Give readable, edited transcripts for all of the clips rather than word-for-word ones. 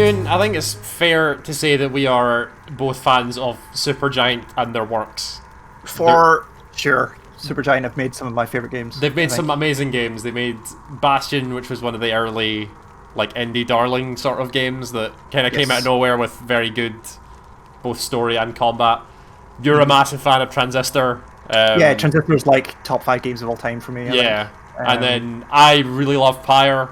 Ewan, I think it's fair to say that we are both fans of Supergiant and their works. For sure. Supergiant have made some of my favourite games. They've made some amazing games. They made Bastion, which was one of the early, like, indie darling sort of games that kind of came out of nowhere with very good both story and combat. You're a massive fan of Transistor. Yeah, Transistor's like top 5 games of all time for me. Yeah, and then I really love Pyre.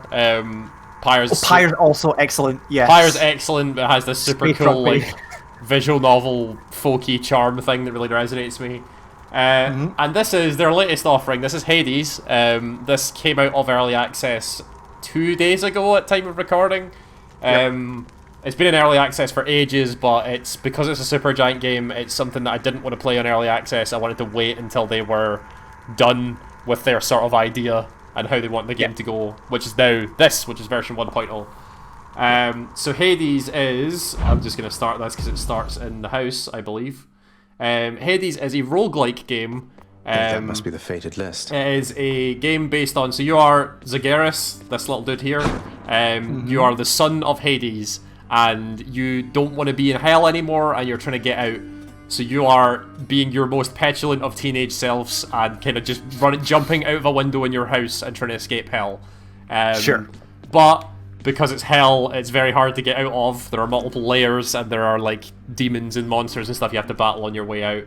Pyre's also excellent. Yes, Pyre's excellent, but it has this super cool like visual novel folky charm thing that really resonates with me. And this is their latest offering. This is Hades. This came out of early access 2 days ago at time of recording. It's been in early access for ages, but it's because it's a Supergiant game, it's something that I didn't want to play on early access. I wanted to wait until they were done with their sort of idea and how they want the game to go, which is now this, which is version 1.0. So Hades is, I'm just going to start this because it starts in the house, I believe. Hades is a roguelike game. That must be the fated list. It is a game based on, so you are Zagreus, this little dude here. You are the son of Hades, and you don't want to be in hell anymore, and you're trying to get out. So you are being your most petulant of teenage selves and kind of just jumping out of a window in your house and trying to escape hell. Sure. But because it's hell, it's very hard to get out of. There are multiple layers, and there are like demons and monsters and stuff you have to battle on your way out.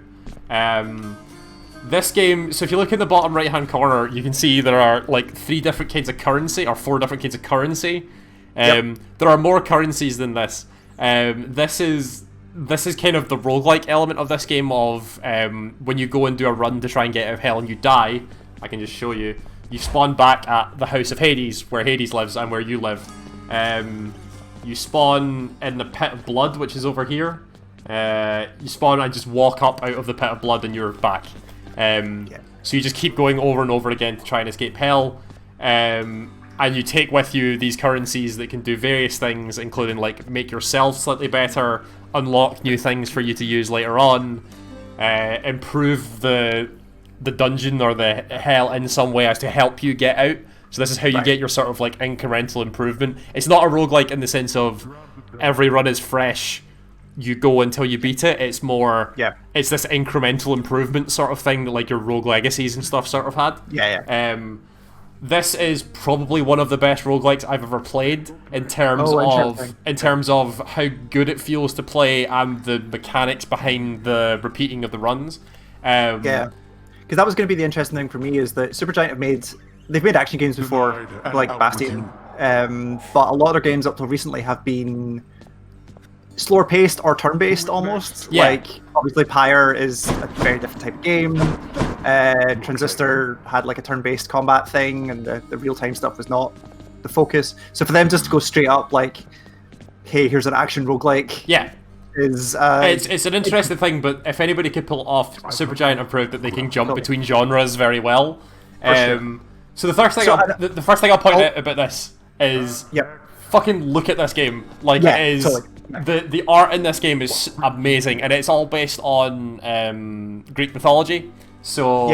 This game, so if you look in the bottom right hand corner, you can see there are like 3 different kinds of currency, or 4 different kinds of currency. There are more currencies than this. This is kind of the roguelike element of this game of when you go and do a run to try and get out of hell and you die, I can just show you, you spawn back at the house of Hades, where Hades lives and where you live. You spawn in the pit of blood, which is over here. You spawn and just walk up out of the pit of blood and you're back. So you just keep going over and over again to try and escape hell. And you take with you these currencies that can do various things, including like make yourself slightly better, unlock new things for you to use later on, improve the dungeon or the hell in some way as to help you get out. So this is how you get your sort of like incremental improvement. It's not a roguelike in the sense of every run is fresh, you go until you beat it. It's more, it's this incremental improvement sort of thing that like your Rogue Legacies and stuff sort of had. This is probably one of the best roguelikes I've ever played in terms of how good it feels to play and the mechanics behind the repeating of the runs. Because that was going to be the interesting thing for me, is that Supergiant they've made action games before, like Bastion, but a lot of their games up till recently have been slower paced or turn based almost. Like obviously Pyre is a very different type of game. Transistor had like a turn-based combat thing, and the real-time stuff was not the focus. So for them just to go straight up like, hey, here's an action roguelike, is it's an interesting thing. But if anybody could pull it off, Supergiant have proved that they can jump between genres very well. So the first thing I'll point out about this is fucking look at this game. Like it is the art in this game is amazing, and it's all based on Greek mythology. So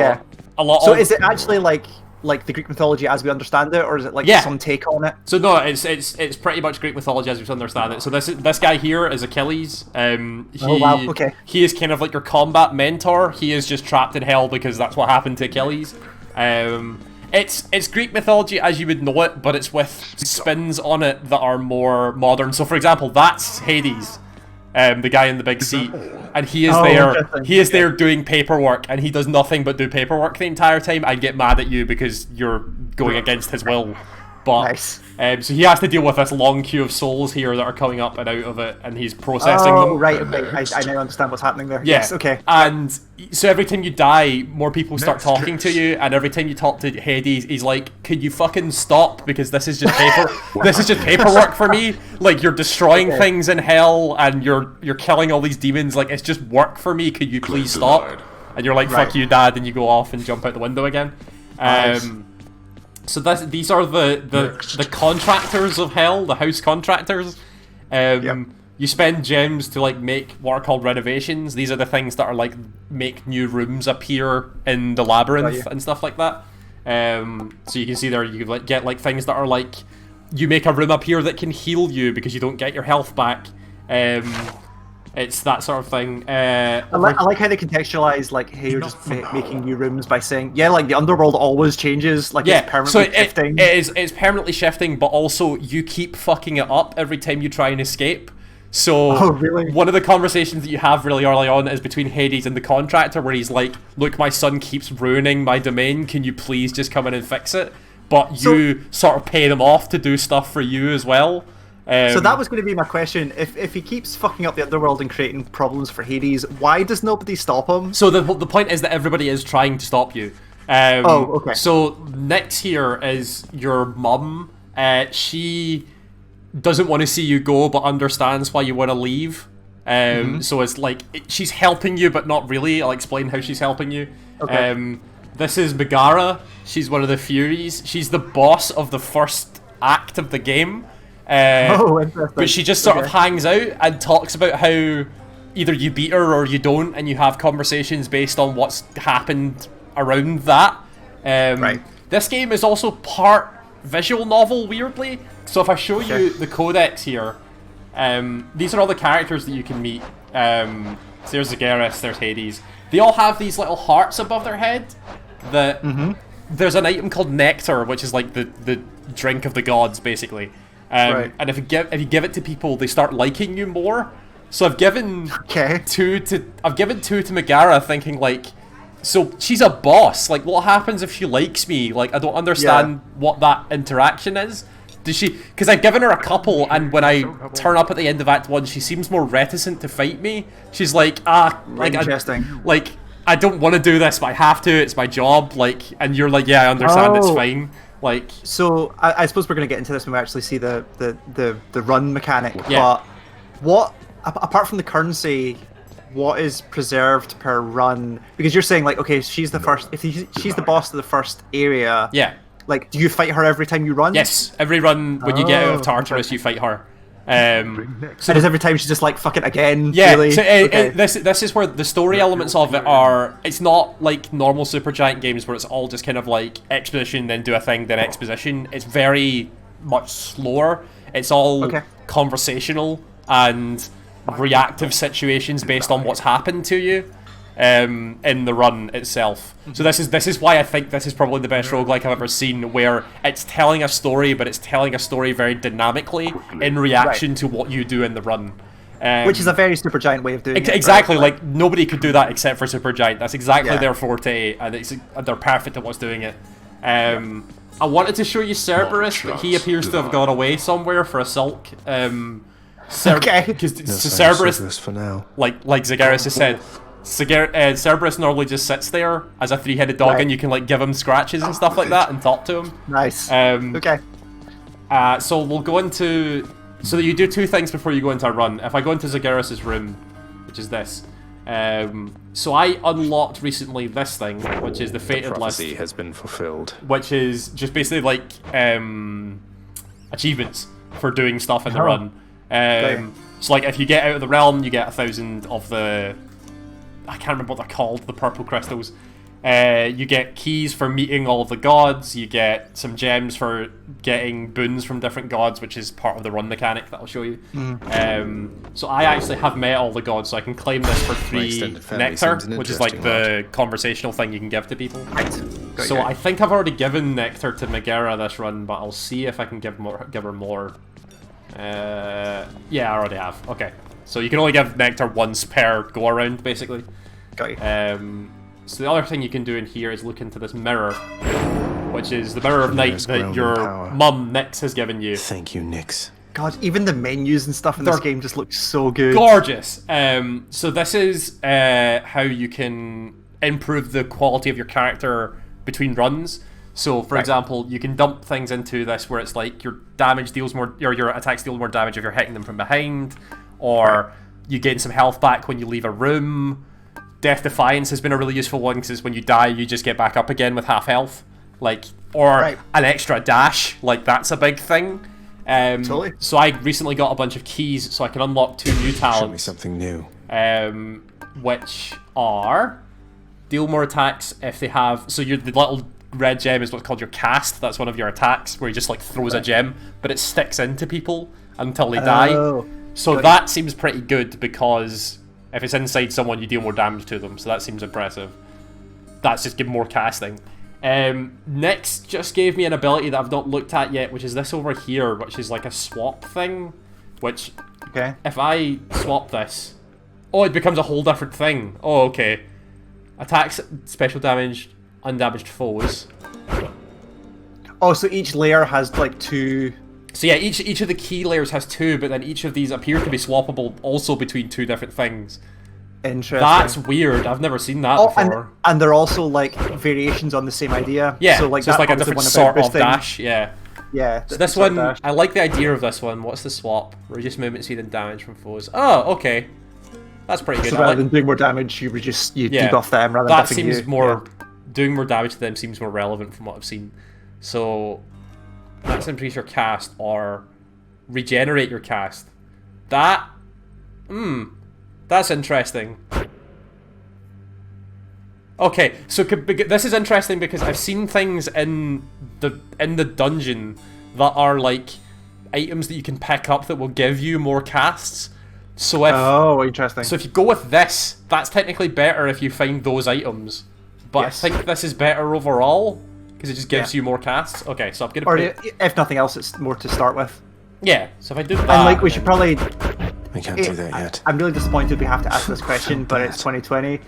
is it actually like the Greek mythology as we understand it, or is it like some take on it? So no, it's pretty much Greek mythology as we understand it. So this guy here is Achilles. He is kind of like your combat mentor. He is just trapped in hell because that's what happened to Achilles. It's Greek mythology as you would know it, but it's with spins on it that are more modern. So for example, that's Hades. The guy in the big seat, and he is there doing paperwork, and he does nothing but do paperwork the entire time. I'd get mad at you because you're going against his will. But so he has to deal with this long queue of souls here that are coming up and out of it, and he's processing them. I now understand what's happening there. Yes, okay. And so every time you die, more people start talking to you, and every time you talk to Hades, he's like, "Could you fucking stop? Because this is just this is just paperwork for me. Like you're destroying things in hell, and you're killing all these demons. Like it's just work for me. Could you please stop?" And you're like, "Fuck you, Dad," and you go off and jump out the window again. So these are the contractors of hell, the house contractors. You spend gems to like make what are called renovations. These are the things that are like make new rooms appear in the labyrinth and stuff like that. So you can see there you like get like things that are like you make a room appear that can heal you because you don't get your health back. It's that sort of thing. I like how they contextualize like, hey, you're just making new rooms by saying, yeah, like the underworld always changes, like it's permanently shifting. It's permanently shifting, but also you keep fucking it up every time you try and escape. So really? One of the conversations that you have really early on is between Hades and the contractor, where he's like, look, my son keeps ruining my domain, can you please just come in and fix it? But you sort of pay them off to do stuff for you as well. So that was going to be my question. If he keeps fucking up the underworld and creating problems for Hades, why does nobody stop him? So the point is that everybody is trying to stop you. Okay. So Nyx here is your mum. She doesn't want to see you go, but understands why you want to leave. So it's like she's helping you, but not really. I'll explain how she's helping you. Okay. This is Megara. She's one of the Furies. She's the boss of the first act of the game. Interesting. But she just sort of hangs out and talks about how either you beat her or you don't, and you have conversations based on what's happened around that. This game is also part visual novel, weirdly. So if I show you the codex here, these are all the characters that you can meet. So there's Zagreus, there's Hades. They all have these little hearts above their head. There's an item called Nectar, which is like the drink of the gods, basically. And if you give it to people, they start liking you more. So I've given two to Megara, thinking like, so she's a boss. Like, what happens if she likes me? Like, I don't understand what that interaction is. Does she? Because I've given her a couple, and when I turn up at the end of Act 1, she seems more reticent to fight me. She's like, interesting. I don't want to do this, but I have to. It's my job. Like, and you're like, yeah, I understand. It's fine. Like, so I suppose we're going to get into this when we actually see the run mechanic. Yeah. But what, apart from the currency, what is preserved per run? Because you're saying like, okay, she's the first. If she's the boss of the first area. Yeah. Like, do you fight her every time you run? Yes, every run when you get out of Tartarus, you fight her. So and is every time she's just like, fuck it again? Yeah, really? so this is where the story elements of it are. It's not like normal Supergiant games where it's all just kind of like exposition, then do a thing, then exposition. It's very much slower. It's all conversational and reactive situations based on what's happened to you in the run itself. So this is why I think this is probably the best roguelike I've ever seen, where it's telling a story, but it's telling a story very dynamically in reaction to what you do in the run. Which is a very Supergiant way of doing it. Exactly, right? Like nobody could do that except for Supergiant. That's exactly their forte, and they're perfect at what's doing it. I wanted to show you Cerberus, but he appears to have gone away somewhere for a sulk. Because Cerberus, for now. like Zagreus has said, Cerberus normally just sits there as a three-headed dog, and you can like give him scratches and stuff like that and talk to him. Nice. So we'll go into. So that you do two things before you go into a run. If I go into Zagreus' room, which is this, so I unlocked recently this thing, which is the Fated List. Prophecy has been fulfilled. Which is just basically like achievements for doing stuff in the run. So like if you get out of the realm, you get 1,000 of the, I can't remember what they're called, the purple crystals. You get keys for meeting all of the gods. You get some gems for getting boons from different gods, which is part of the run mechanic that I'll show you. So I actually have met all the gods, so I can claim this for 3 nectar, which is like the conversational thing you can give to people. So I think I've already given nectar to Megara this run, but I'll see if I can give her more. Yeah, I already have. Okay, so you can only give nectar once per go around, basically. Got you. So the other thing you can do in here is look into this mirror, which is the mirror of night that your mum Nyx has given you. Thank you, Nyx. God, even the menus and stuff in this game just look so good. Gorgeous. So this is how you can improve the quality of your character between runs. So, for example, you can dump things into this where it's like your damage deals more, or your attacks deal more damage if you're hitting them from behind, or you gain some health back when you leave a room. Death Defiance has been a really useful one because when you die, you just get back up again with half health, like, or an extra dash. Like that's a big thing. Totally. So I recently got a bunch of keys, so I can unlock 2 new talents. Show me something new. Which are deal more attacks if they have. So the little red gem is what's called your cast. That's one of your attacks where he just like throws a gem, but it sticks into people until they die. So that seems pretty good because if it's inside someone, you deal more damage to them. So that seems impressive. That's just give more casting. Next just gave me an ability that I've not looked at yet, which is this over here, which is like a swap thing. Which, if I swap this, oh, it becomes a whole different thing. Oh, okay. Attacks, special damage, undamaged foes. Oh, so each layer has like 2. So yeah, each of the key layers has 2, but then each of these appear to be swappable also between 2 different things. Interesting. That's weird. I've never seen that before. And they're also like variations on the same idea. Yeah, so like it's like a different sort of dash. Yeah. Yeah. So this one, I like the idea of this one. What's the swap? Reduce movement speed and damage from foes. Oh, okay. That's pretty good. So rather than doing more damage, you debuff them rather than that buffing you. seems more. Doing more damage to them seems more relevant from what I've seen. So let's increase your cast or regenerate your cast. That's interesting. Okay, so this is interesting because I've seen things in the dungeon that are like items that you can pick up that will give you more casts. So if interesting. So if you go with this, that's technically better if you find those items. But I think this is better overall because it just gives you more casts. Okay, so I'm gonna. Or if nothing else, it's more to start with. Yeah. So if I do that, and like we should probably. We can't do that yet. I'm really disappointed we have to ask this question, but it's 2020.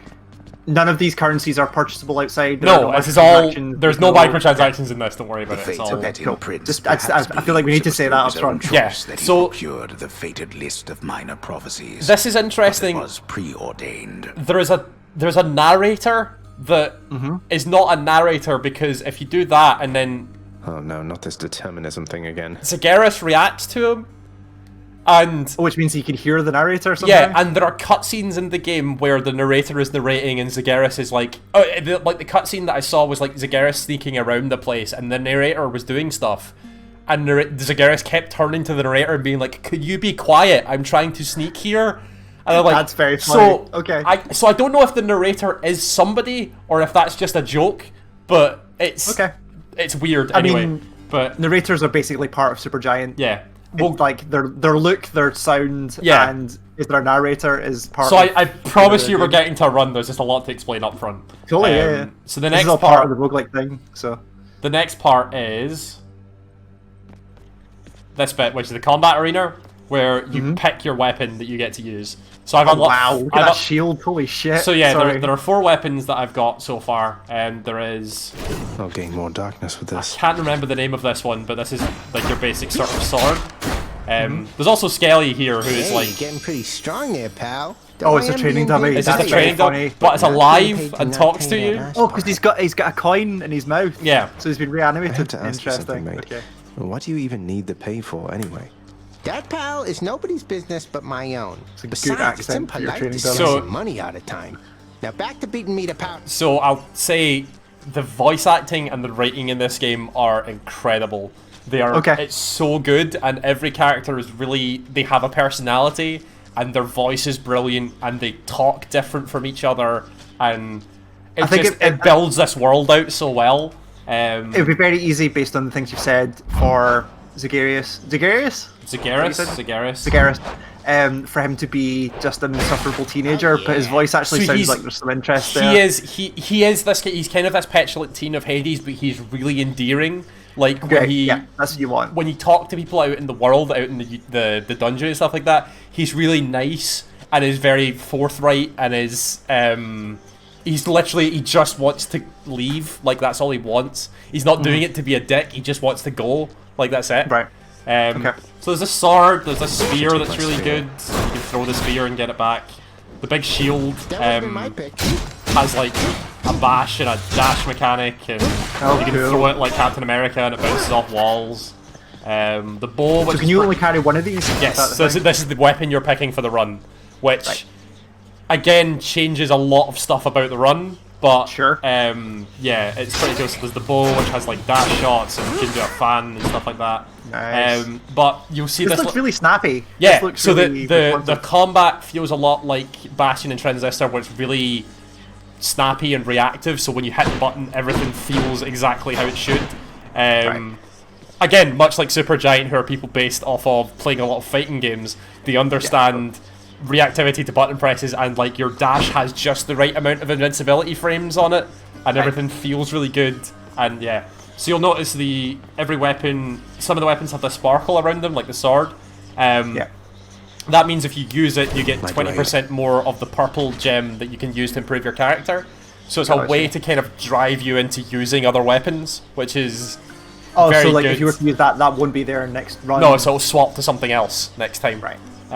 None of these currencies are purchasable outside. No, this is all. There's no microtransactions in this. Don't worry about it. It's all. I feel like we need to say that up front. Yeah. So procured the fated list of minor prophecies. This is interesting. It was preordained. There's a narrator that is not a narrator because if you do that and then. Oh no, not this determinism thing again. Zagreus reacts to him. And which means you can hear the narrator somehow? Yeah, and there are cutscenes in the game where the narrator is narrating and Zagreus is like... the cutscene that I saw was like Zagreus sneaking around the place and the narrator was doing stuff. And Zagreus kept turning to the narrator and being like, could you be quiet? I'm trying to sneak here. And I'm like... That's very funny. So I don't know if the narrator is somebody or if that's just a joke, but it's... It's weird anyway. I mean, but narrators are basically part of Supergiant. Yeah. Well, like their look, their sound, and is their narrator is part. So I promise you, we're getting to a run. There's just a lot to explain up front. Totally, yeah. So the next is all part of the roguelike thing. So the next part is this bit, which is the combat arena, where you pick your weapon that you get to use. So I've unlocked. Wow, look at that shield! Holy shit! So yeah, there are 4 weapons that I've got so far, and there is. I'll gain more darkness with this. I can't remember the name of this one, but this is like your basic sort of sword. There's also Skelly here, who is like getting pretty strong there, pal. Oh, it's a training dummy. It's just a training dummy, but it's alive and talks to you. Oh, because he's got a coin in his mouth. Yeah. So he's been reanimated. I have to ask you something, mate. Okay. What do you even need the pay for anyway? That, pal, is nobody's business but my own. It's a good Besides, it's accent for your impolite to training steal dummy. some money out of time. Now back to beating me to powder. So I'll say the voice acting and the writing in this game are incredible. They are. It's so good, and every character is really. They have a personality, and their voice is brilliant, and they talk different from each other, and it builds this world out so well. It would be very easy based on the things you've said for Zagreus. For him to be just an insufferable teenager, but his voice actually sounds like there's some interest there. He is this. He's kind of this petulant teen of Hades, but he's really endearing. Like when that's what you want. When you talk to people out in the world, out in the dungeon and stuff like that, he's really nice and is very forthright and is he's literally, he just wants to leave. Like that's all he wants. He's not doing it to be a dick. He just wants to go. Like that's it. Right. So there's a sword. There's a spear that's really good. You can throw the spear and get it back. The big shield has like a bash and a dash mechanic, and you can throw it like Captain America and it bounces off walls. The bow. So can you only carry one of these? Yes. So this is the weapon you're picking for the run, which again changes a lot of stuff about the run. But yeah, it's pretty cool. So there's the bow, which has like dash shots and you can do a fan and stuff like that. Nice. But you'll see this looks really snappy. Yeah. So the combat feels a lot like Bastion and Transistor, where it's really snappy and reactive, so when you hit the button, everything feels exactly how it should. Again, much like Supergiant, who are people based off of playing a lot of fighting games, they understand reactivity to button presses, and like your dash has just the right amount of invincibility frames on it, and everything feels really good. And yeah, so you'll notice every weapon, some of the weapons have the sparkle around them, like the sword. That means if you use it, you get 20% more of the purple gem that you can use to improve your character. So it's a way to kind of drive you into using other weapons, which is very so like good. if you were to use that, that wouldn't be there next run? No, so it'll swap to something else next time. Right. So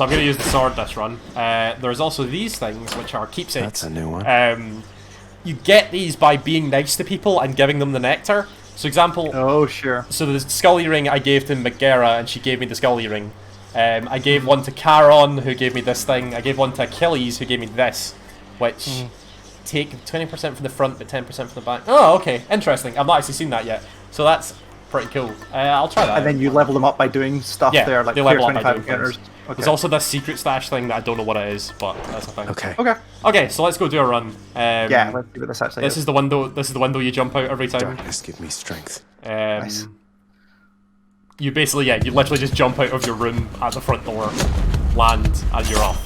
I'm going to use the sword this run. There's also these things, which are keepsakes. That's a new one. You get these by being nice to people and giving them the nectar. So example... Oh, sure. So the Scully ring I gave to Megara, and she gave me the Scully ring. I gave one to Charon, who gave me this thing. I gave one to Achilles, who gave me this, which take 20% from the front, but 10% from the back. Oh, okay. Interesting. I've not actually seen that yet. So that's pretty cool. I'll try that. And then you level them up by doing stuff there, like they clear level up by 25 doing encounters. things. Okay. There's also this secret stash thing that I don't know what it is, but that's a thing. Okay. Okay. So let's go do a run. Yeah, let's see what this actually This is the window. This is the window you jump out every time. Darkness, give me strength. Nice. You basically, you literally just jump out of your room at the front door, land, and you're off.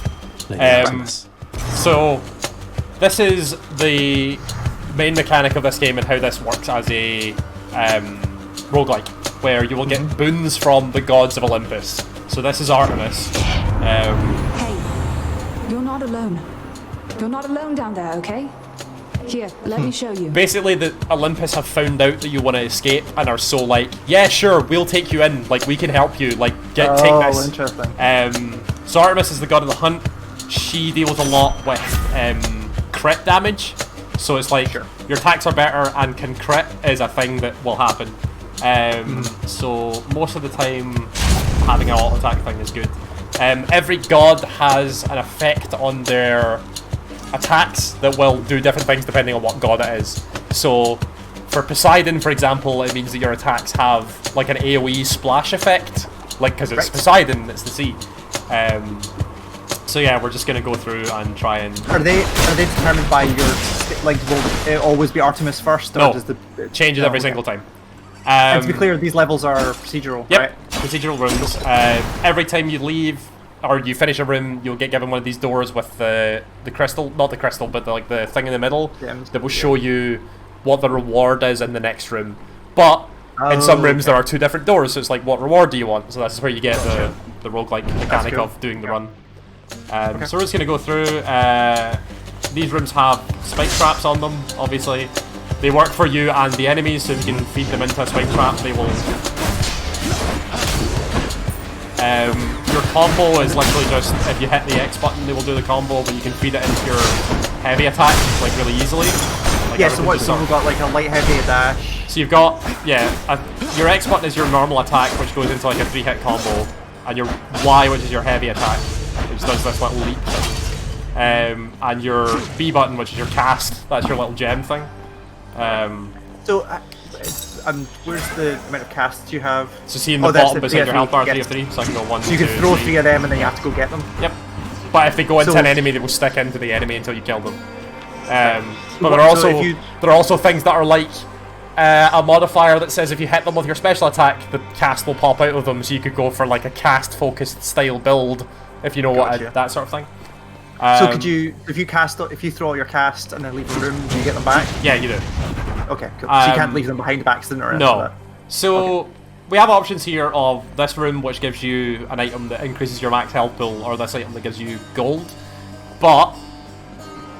So this is the main mechanic of this game and how this works as a roguelike, where you will get boons from the gods of Olympus. So this is Artemis. Hey, you're not alone. You're not alone down there, okay? Here, let me show you. Basically, the Olympus have found out that you want to escape and are so like, yeah, sure, we'll take you in. Like, we can help you. Like, take this. Oh, interesting. So Artemis is the god of the hunt. She deals a lot with crit damage. So it's like your attacks are better, and can crit is a thing that will happen. So most of the time, having an auto attack thing is good. Every god has an effect on their attacks that will do different things depending on what god it is. So for Poseidon, for example, it means that your attacks have like an AoE splash effect, like because it's Poseidon, it's the sea. So yeah, we're just gonna go through and try and. Are they determined by your like? Will it always be Artemis first? Or No, does changes every single time. And to be clear, these levels are procedural, right? Procedural rooms. Every time you leave or you finish a room, you'll get given one of these doors with the crystal, not the crystal, but the thing in the middle that will show you what the reward is in the next room. But in some rooms there are two different doors, so it's like, what reward do you want? So that's where you get the roguelike mechanic of doing the run. So we're just going to go through. These rooms have spike traps on them, obviously. They work for you and the enemies, so if you can feed them into a spike trap, they will... your combo is literally just, if you hit the X button, they will do the combo, but you can feed it into your heavy attack, like, really easily. Like, so what's we've got, like, a light, heavy, a dash? So you've got, your X button is your normal attack, which goes into, like, a 3-hit combo, and your Y, which is your heavy attack, which does this little leap thing. And your B button, which is your cast, that's your little gem thing. So, where's the amount of casts you have? So see in the bottom beside your health bar, 3 of 3, so I can go 1, So you can 2, throw 3. 3 of them and then you have to go get them? Yep. But if they go into an enemy, they will stick into the enemy until you kill them. But there are also things that are like a modifier that says if you hit them with your special attack, the cast will pop out of them, so you could go for like a cast-focused style build, if you know that sort of thing. So could you, if you throw out your cast and then leave a room, do you get them back? Yeah, you do. Okay, cool. So you can't leave them behind by accident or anything like that? So we have options here of this room, which gives you an item that increases your max health pool, or this item that gives you gold. But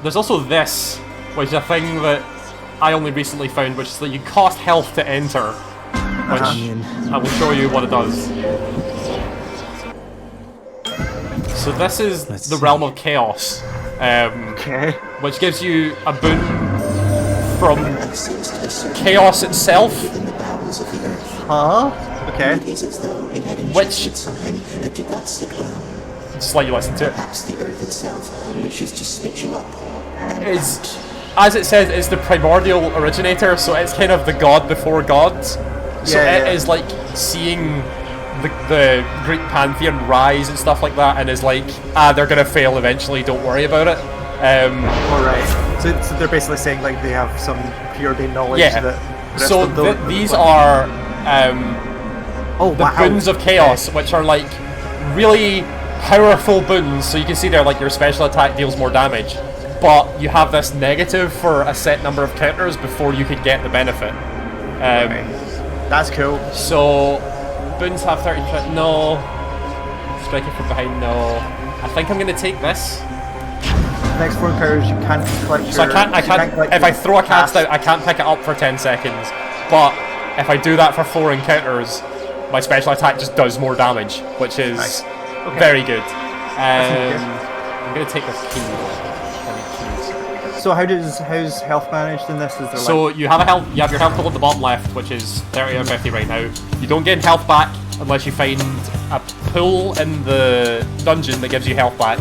there's also this, which is a thing that I only recently found, which is that you cost health to enter, which I will show you what it does. So this is the Realm of Chaos, which gives you a boon from Chaos itself. Okay. Which... Just let you listen to it. Is, as it says, is the primordial originator, so it's kind of the god before gods. So it is like seeing the Greek pantheon rise and stuff like that, and is like, they're gonna fail eventually, don't worry about it. Alright. So they're basically saying like they have some preordained knowledge Yeah. that the rest So of them don't. these are Oh the wow. boons of chaos, which are like really powerful boons. So you can see there, like your special attack deals more damage, but you have this negative for a set number of counters before you can get the benefit. That's cool. So boons have 30%. No. Striking from behind. No. I think I'm gonna take this. Next 4 encounters you can't collect your... So I can't. collect If I your throw a cast cast. out, I can't pick it up for 10 seconds. But if I do that for 4 encounters, my special attack just does more damage, which is Nice. Okay. very good. good. I'm gonna take this key. I need keys. So how's health managed in this? Is there So like... you have your health pool at the bottom left, which is 30 out of 50 right now. You don't gain health back unless you find a pool in the dungeon that gives you health back.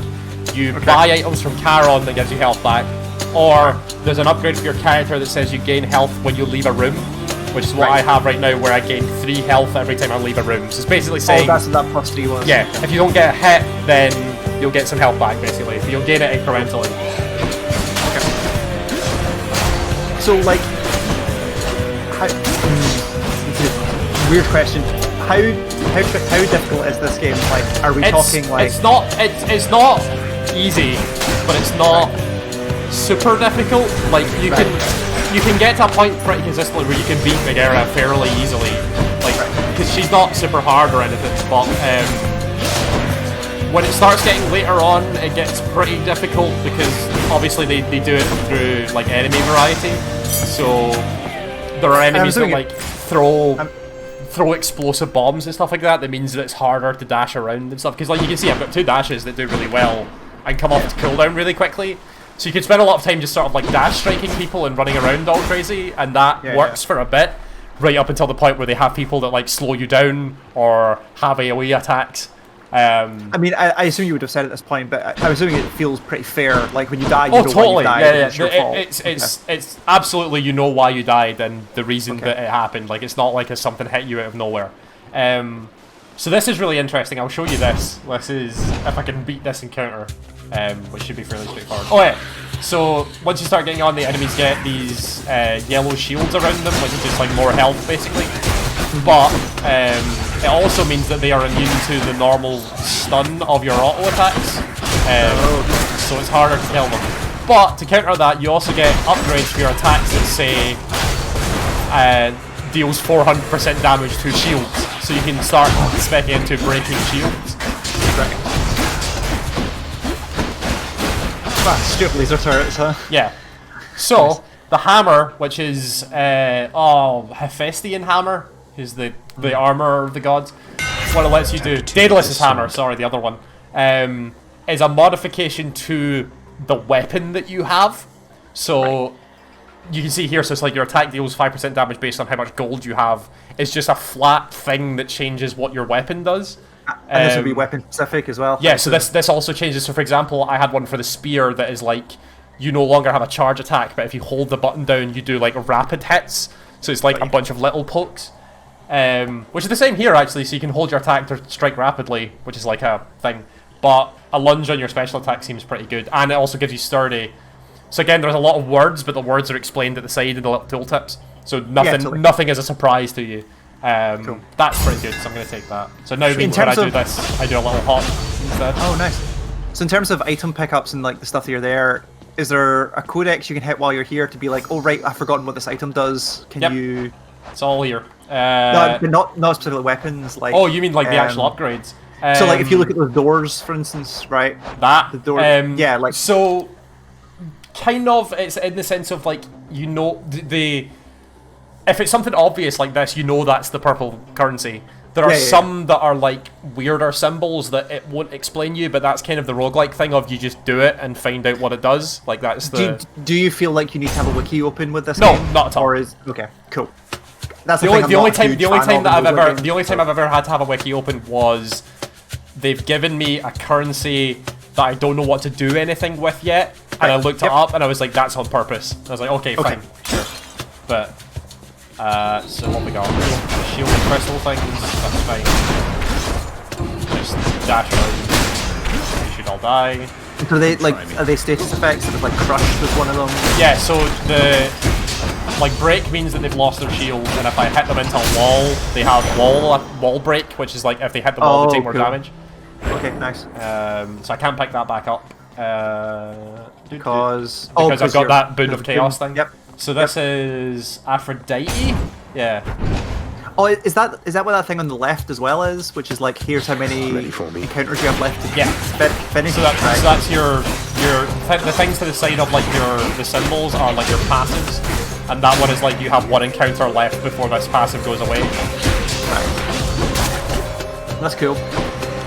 You buy items from Charon that gives you health back, or there's an upgrade for your character that says you gain health when you leave a room, which is what I have right now, where I gain 3 health every time I leave a room. So it's basically saying, Oh, that's what that +3 was. yeah, if you don't get hit, then you'll get some health back, basically. But you'll gain it incrementally. So like... How... It's a weird question. How difficult is this game? Like, are we talking like... It's not easy, but it's not super difficult. Like you can get to a point pretty consistently where you can beat Megara fairly easily, like because she's not super hard or anything. But when it starts getting later on, it gets pretty difficult because obviously they do it through like enemy variety. So there are enemies that like throw explosive bombs and stuff like that. That means that it's harder to dash around and stuff. Because like you can see, I've got 2 dashes that do really well and come off to cooldown really quickly. So you can spend a lot of time just sort of like dash striking people and running around all crazy, and that works for a bit, right up until the point where they have people that like slow you down or have AoE attacks. I mean, I assume you would have said at this point, but I'm assuming it feels pretty fair. Like when you die, you Oh, know totally. why you died. Yeah. It's your fault. It's absolutely, you know why you died and the reason that it happened. Like it's not like it's something hit you out of nowhere. So this is really interesting. I'll show you this. This is if I can beat this encounter, which should be fairly straightforward. Oh yeah. So once you start getting on, the enemies get these yellow shields around them, which is just like more health basically. But it also means that they are immune to the normal stun of your auto attacks, so it's harder to kill them. But to counter that, you also get upgrades for your attacks that say deals 400% damage to shields, so you can start speccing into breaking shields. Stupid laser turrets, huh? Yeah. So the hammer, which is Hephaestion hammer, is the armor of the gods. What it lets you do, Daedalus' hammer. Sorry, the other one is a modification to the weapon that you have. So you can see here, so it's like your attack deals 5% damage based on how much gold you have. It's just a flat thing that changes what your weapon does. And this would be weapon specific as well. Yeah, so this also changes. So for example, I had one for the spear that is like, you no longer have a charge attack, but if you hold the button down, you do like rapid hits. So it's like a bunch of little pokes. Which is the same here actually, so you can hold your attack to strike rapidly, which is like a thing. But a lunge on your special attack seems pretty good, and it also gives you sturdy. So again, there's a lot of words, but the words are explained at the side of the little tooltips. So nothing is a surprise to you. Cool. That's pretty good, so I'm going to take that. So now when I do this, I do a little hop instead. Oh, nice. So in terms of item pickups and like the stuff that you're there, is there a codex you can hit while you're here to be like, oh right, I've forgotten what this item does? Can you... It's all here. No, but not specifically weapons. Like. Oh, you mean like the actual upgrades? So like if you look at those doors, for instance, right? That the door. Yeah, like. So, kind of, it's in the sense of like, you know, if it's something obvious like this, you know that's the purple currency. There are some that are like weirder symbols that it won't explain you, but that's kind of the roguelike thing of you just do it and find out what it does. Like that's the. Do you feel like you need to have a wiki open with this? No, game? not at all. Or is okay, cool. That's the only time I've ever had to have a wiki open was they've given me a currency that I don't know what to do anything with yet, and I looked it up and I was like, that's on purpose. I was like, okay, fine, sure. But so what we got? The shield and crystal things, that's fine. Just dash around. You should all die. So are they status effects? Sort of like crush was one of them. Yeah, so the like break means that they've lost their shield, and if I hit them into a wall, they have wall break, which is like if they hit the wall, they take more damage. Okay, nice. So I can't pick that back up because I've got that boon of chaos thing. Yep. So this is Aphrodite. Yeah. Oh, is that what that thing on the left as well is? Which is like, here's how many encounters you have left to finish. So that's the things to the side of like the symbols are like your passives, and that one is like you have one encounter left before this passive goes away. Right. That's cool.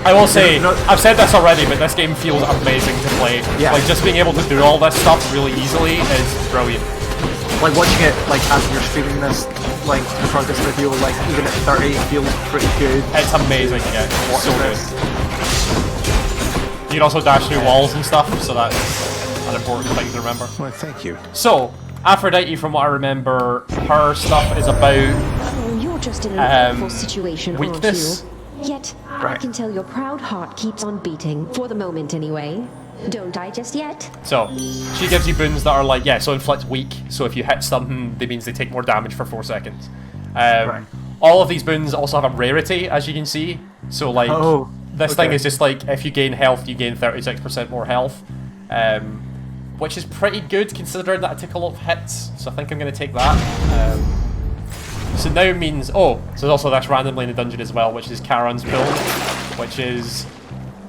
I will say, I've said this already, but this game feels amazing to play. Yeah. Like just being able to do all this stuff really easily is brilliant. Like watching it, like as you're streaming this, like for this video, like even at 30, it feels pretty good. It's amazing, yeah. So good. You can also dash through walls and stuff, so that's an important thing to remember. Well, thank you. So, Aphrodite, from what I remember, her stuff is about Oh, you're just in an awful situation, weakness. aren't you? Yet, I can tell your proud heart keeps on beating, for the moment anyway. Don't I just yet? So, she gives you boons that are like, so inflict weak, so if you hit something, that means they take more damage for 4 seconds. All of these boons also have a rarity, as you can see. So, like, this thing is just like, if you gain health, you gain 36% more health. Which is pretty good, considering that I took a lot of hits, so I think I'm going to take that. So now means, so there's also this randomly in the dungeon as well, which is Charon's Pool, which is,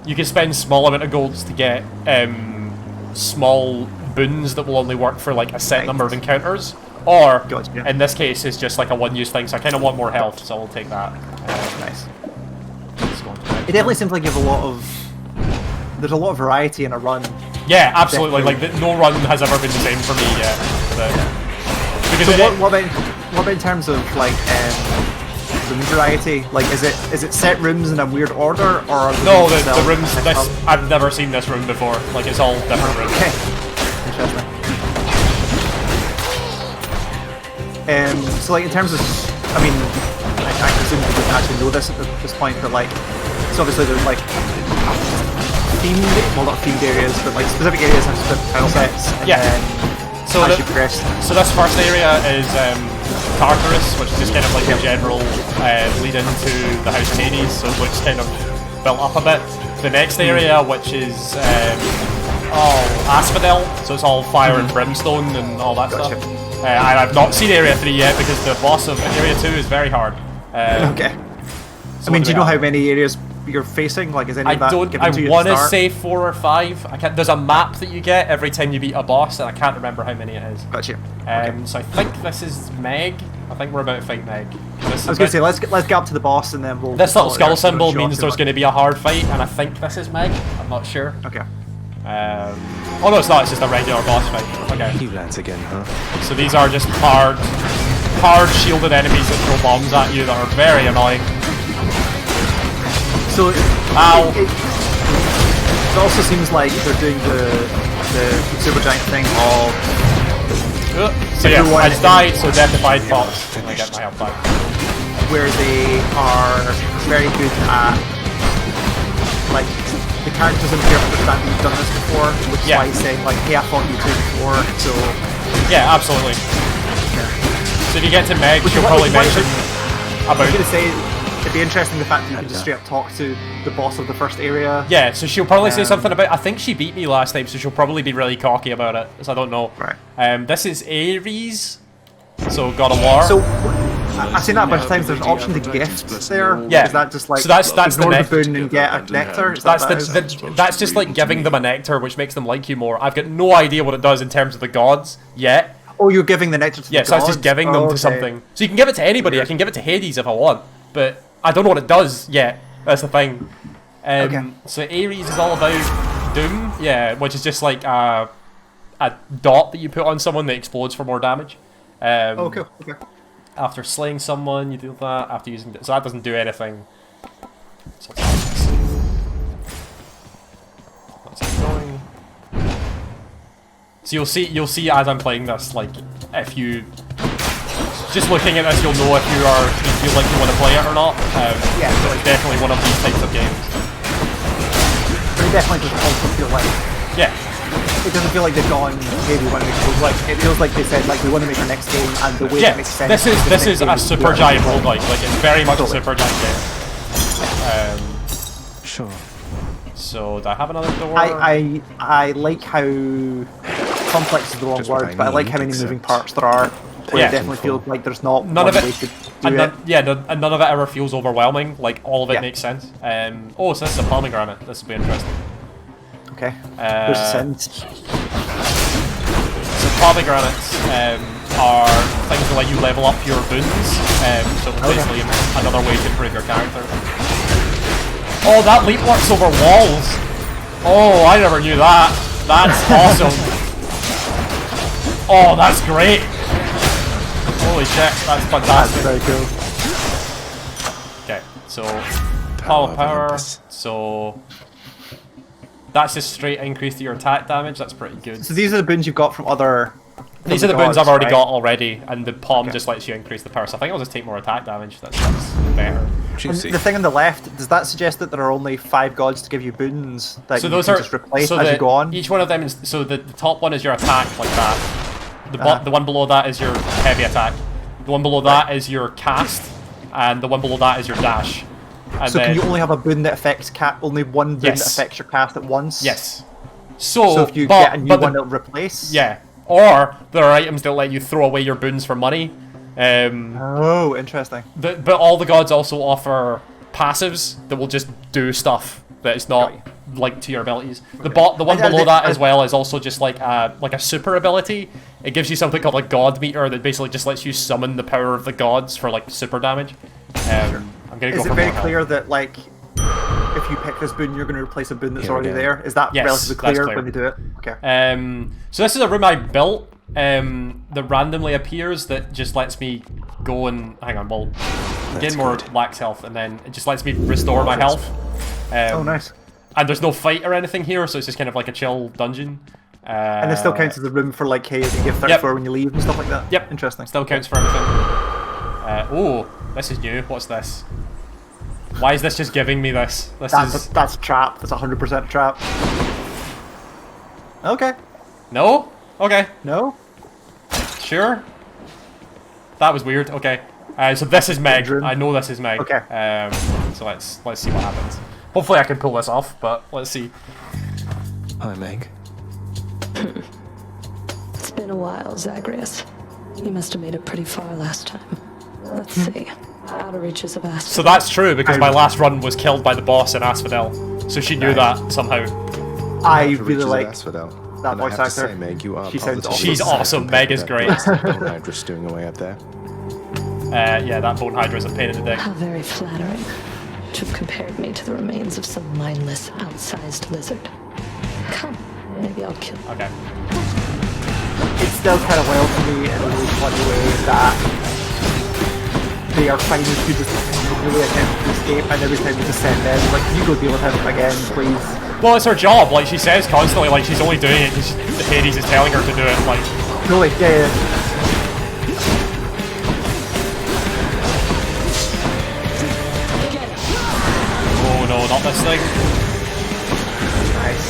you can spend small amount of golds to get small boons that will only work for like a set number of encounters, or in this case it's just like a one-use thing, so I kind of want more health, so I'll take that. Nice. It definitely seems like you have there's a lot of variety in a run. Yeah, absolutely, like no run has ever been the same for me yet. Because so what about in terms of like room variety? Like, is it set rooms in a weird order, or are the rooms? I've never seen this room before. Like, it's all different rooms. Okay, interesting. So like in terms of, I mean, I presume you didn't actually know this at this point, but like, so obviously there's like not themed areas, but like specific areas have specific tile sets. So this first area is Tartarus, which is just kind of like a general lead into the House of Hades, so it looks kind of built up a bit. The next area, which is Asphodel, so it's all fire and brimstone and all that stuff. And I've not seen Area 3 yet because the boss of Area 2 is very hard. Okay. So I mean, do you know how many areas you're facing? Like, is any of that given to you? I want to say 4 or 5. There's a map that you get every time you beat a boss, and I can't remember how many it is. Gotcha. So I think this is Meg. I think we're about to fight Meg. I was going to say, let's get up to the boss, and then we'll... This little skull symbol means there's going to be a hard fight, and I think this is Meg. I'm not sure. Okay. Oh no, it's not. It's just a regular boss fight. Okay. He lands again, huh? So these are just hard shielded enemies that throw bombs at you that are very annoying. So it also seems like they're doing the Supergiant thing of... So yeah, I just died, so Deathified pops, and I get my health back. Where they are very good at, like, the characters in here understand that you've done this before, which is why he's saying, like, hey, I thought you did before, so... Yeah, absolutely. So if you get to Meg, she'll probably mention about... I was going to say, it'd be interesting the fact that you can just straight up talk to the boss of the first area. Yeah, so she'll probably say something about... I think she beat me last time, so she'll probably be really cocky about it, so I don't know. Right. This is Ares, so God of War. So, I've seen that a bunch of times, there's an option to gift there. Yeah. Is that just like, so that's ignore the boon and get a nectar? That's just like giving them a nectar, which makes them like you more. I've got no idea what it does in terms of the gods yet. Oh, you're giving the nectar to the gods? Yeah, so that's just giving them to something. So you can give it to anybody. I can give it to Hades if I want, but I don't know what it does yet. That's the thing. So Ares is all about Doom, which is just like a dot that you put on someone that explodes for more damage. Okay. After slaying someone, you do that. After using so that doesn't do anything. So let's keep going. So you'll see as I'm playing this, like if you just looking at this, you'll know if you feel like you want to play it or not. Yeah, so it's definitely one of these types of games. But it definitely doesn't also feel like Yeah. It doesn't feel like they've gone, hey, we want to make it like it feels like they said like we want to make our next game, and the way Yeah, that makes sense. this is a Supergiant roguelike. Like it's very much a Supergiant game. Sure. So do I have another door? I like how complex is the wrong Just what word, I but I like need, how many moving except- parts there are. Where Yeah. it definitely feels like there's not None one of it- way to do and it. and none of it ever feels overwhelming. Like all of it Yeah. makes sense. Oh, so this is a pomegranate. This will be interesting. Okay. There's a sense. So pomegranates are things that let you level up your boons. So basically another way to improve your character. Oh, that leap works over walls. Oh, I never knew that. That's awesome. Oh, that's great. Holy shit, that's fantastic. Very cool. Okay, so Power of power. Olympus. So that's just straight increase to your attack damage. That's pretty good. So these are the boons you've got from other. These are the boons I've gods, already right? got already, and the palm Okay. just lets you increase the power. So I think I'll just take more attack damage. That's better. And Juicy. the thing on the left, does that suggest that there are only 5 gods to give you boons that So you those can are just replace so as you the- go on? Each one of them is so the top one is your attack like that. The one below that is your heavy attack. The one below that is your cast, and the one below that is your dash. And So then, can you only have a boon that affects only one boon Yes. that affects your cast at once? yes. So, So if you but, get a new but the- one that'll replace? yeah, or there are items that let you throw away your boons for money. Oh, interesting. But all the gods also offer passives that will just do stuff that is not linked to your abilities. The one below that as well is also just like a super ability. It gives you something called a god meter that basically just lets you summon the power of the gods for like super damage. I'm gonna go Is for it very more clear health. that, like, if you pick this boon, you're going to replace a boon that's Here we already go. there? Is that Yes, relatively that's clear, clear. when they do it? Okay. So this is a room I built that randomly appears that just lets me go and hang on. Well, gain more good. lax health, and then it just lets me restore my health. Oh, nice. And there's no fight or anything here, so it's just kind of like a chill dungeon. And it still counts as a room for, like, hey, you can give third Yep. floor when you leave and stuff like that? Yep. Interesting. Still counts for everything. Oh, this is new. What's this? Why is this just giving me this? This is... That's a trap. That's 100% a trap. Okay. No? Okay. No? Sure. That was weird. Okay. So this is Meg. Bedroom. I know this is Meg. Okay. So let's see what happens. Hopefully I can pull this off, but let's see. Hi, Meg. It's been a while, Zagreus. You must have made it pretty far last time. Let's see. Out of reaches of Asphodel. So that's true because my last run was killed by the boss in Asphodel. So she knew that somehow. I After really reaches like Asphodel. that And I voice have to actor. say, Meg, you are She sounds positively She's sad awesome. compared Meg is to great. that bone hydra stewing away up there. Yeah, that bone hydra is a pain in the dick. How very flattering to have compared me to the remains of some mindless, outsized lizard. Come, maybe I'll kill you. Okay. It's still kind of well to me in a really funny way that they are finding you just really attempt to escape, and every time you just send them, like, you go deal with him again, please. Well, it's her job. Like she says constantly, like she's only doing it because Hades is telling her to do it. Like, Really, yeah. oh no, not this thing. Nice.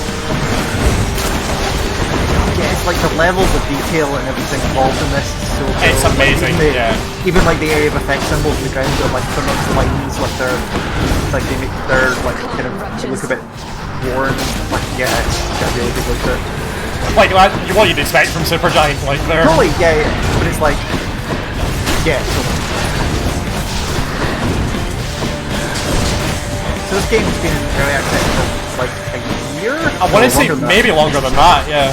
Yeah, it's like the levels of detail and everything involved in this is so cool. It's amazing, Even yeah. Even like the area of effect symbols on the ground are like putting on the lines, like they make their like kind of look a bit worn. Like yeah, it's got a really good look to it. Like what you'd expect from Supergiant. Like they're Totally, yeah, but it's like yeah. Totally. So this game's been in early access for like a year. I want to say Longer than that. maybe longer than that. Yeah.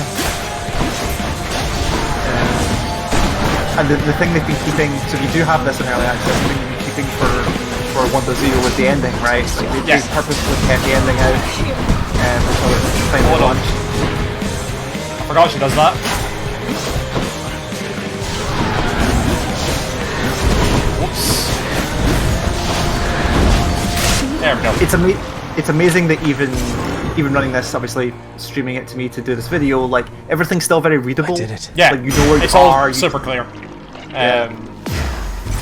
And the thing they've been keeping, so if you do have this in early access, the thing you've been keeping for 1.0 was the ending, right? Like they Yes. purposefully kept the ending out until it's finally Hold on. launched. I forgot she does that. Whoops. There we go. It's amazing that even running this, obviously streaming it to me to do this video, like everything's still very readable. I did it. Yeah. Like you know where it's you all are. super clear.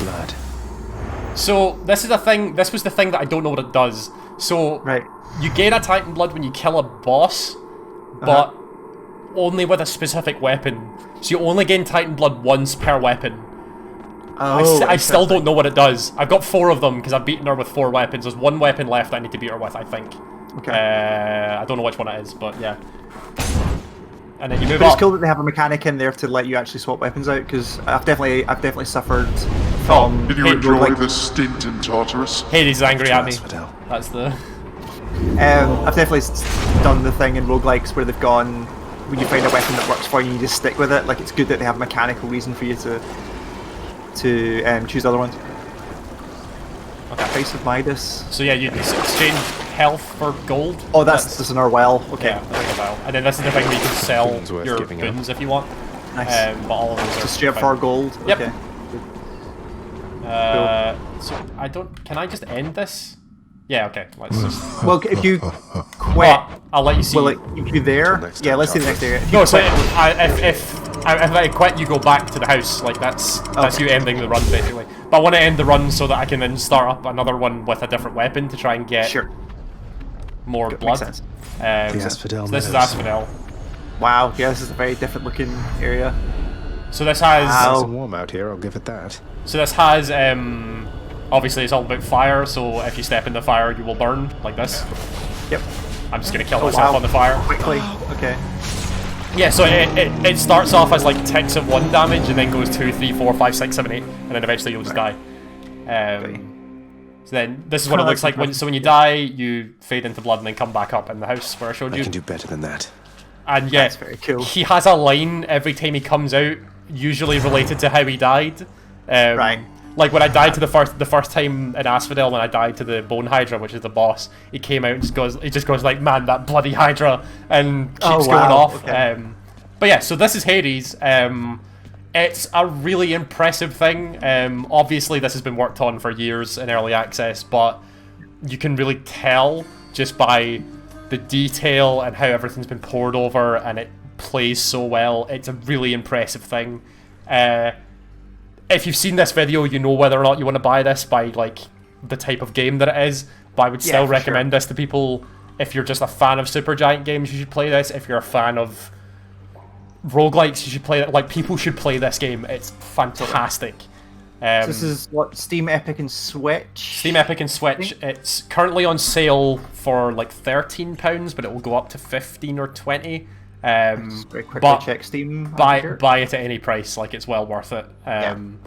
Blood. So this is a thing. This was the thing that I don't know what it does. So Right. you gain a Titan blood when you kill a boss, but only with a specific weapon. So you only gain Titan Blood once per weapon. Oh, I still don't know what it does. I've got 4 of them because I've beaten her with 4 weapons. There's 1 weapon left I need to beat her with, I think. Okay. I don't know which one it is, but yeah. And then you move But up. it's cool that they have a mechanic in there to let you actually swap weapons out, because I've definitely suffered from. Did you enjoy the stint in Tartarus? Hades is angry at me. Asphodel. That's the... I've definitely done the thing in roguelikes where they've gone, when you find a weapon that works for you, you just stick with it. Like, it's good that they have a mechanical reason for you to choose other ones. Okay. Face of Midas. So yeah, you exchange health for gold. Oh, that's an well. Okay. Yeah, that's a well. And then this is the thing where you can sell Boons worth your giving up. boons if you want. Nice. But all of those So are straight up for gold. Yep. Okay. So I don't. Can I just end this? Yeah. Okay. Let's just. Well, if you quit, Well, I'll let you see. will it keep you there? next Yeah, time, let's see the next area. If you No, so quit- if I quit, you go back to the house. Like that's Okay. you ending the run basically. But I want to end the run so that I can then start up another one with a different weapon to try and get Sure. more Makes blood. sense. The Asphodel So this is Meadows. Asphodel. Wow, yeah, this is a very different looking area. So this has. Wow. Nice and warm out here, I'll give it that. So this has. Obviously, it's all about fire. So if you step in the fire, you will burn like this. Yep. I'm just gonna kill Oh, myself wow. on the fire. Quickly. Okay. Yeah, so it starts off as like ticks of 1 damage and then goes 2, 3, 4, 5, 6, 7, 8, and then eventually you'll just die. So then this is what it looks like when you die, you fade into blood and then come back up in the house where I showed I you. can do better than that. And yeah, That's very cool. he has a line every time he comes out, usually related to how he died. Right. Like when I died to the first time in Asphodel, when I died to the Bone Hydra, which is the boss, he came out and just goes like, "Man, that bloody Hydra," and keeps Oh, going wow. off. Okay. But yeah, so this is Hades. It's a really impressive thing. Obviously, this has been worked on for years in early access, but you can really tell just by the detail and how everything's been poured over, and it plays so well. It's a really impressive thing. If you've seen this video, you know whether or not you want to buy this by like the type of game that it is. But I would still for recommend sure. this to people. If you're just a fan of Supergiant Games, you should play this. If you're a fan of roguelikes, you should play it. Like, people should play this game. It's fantastic. So this is what, Steam, Epic, and Switch? Steam, Epic, and Switch. It's currently on sale for like £13, but it will go up to 15 or 20. Just very quickly but check Steam. buy here. it at any price. Like, it's well worth it. I'm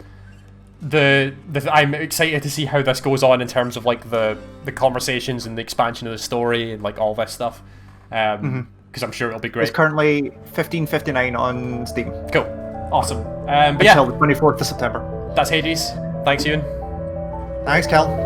excited to see how this goes on in terms of like the conversations and the expansion of the story and like all this stuff. Because I'm sure it'll be great. It's currently $15.59 on Steam Cool, awesome. But yeah, until the 24th of September. that's Hades. Thanks, Ewan. Thanks, Cal.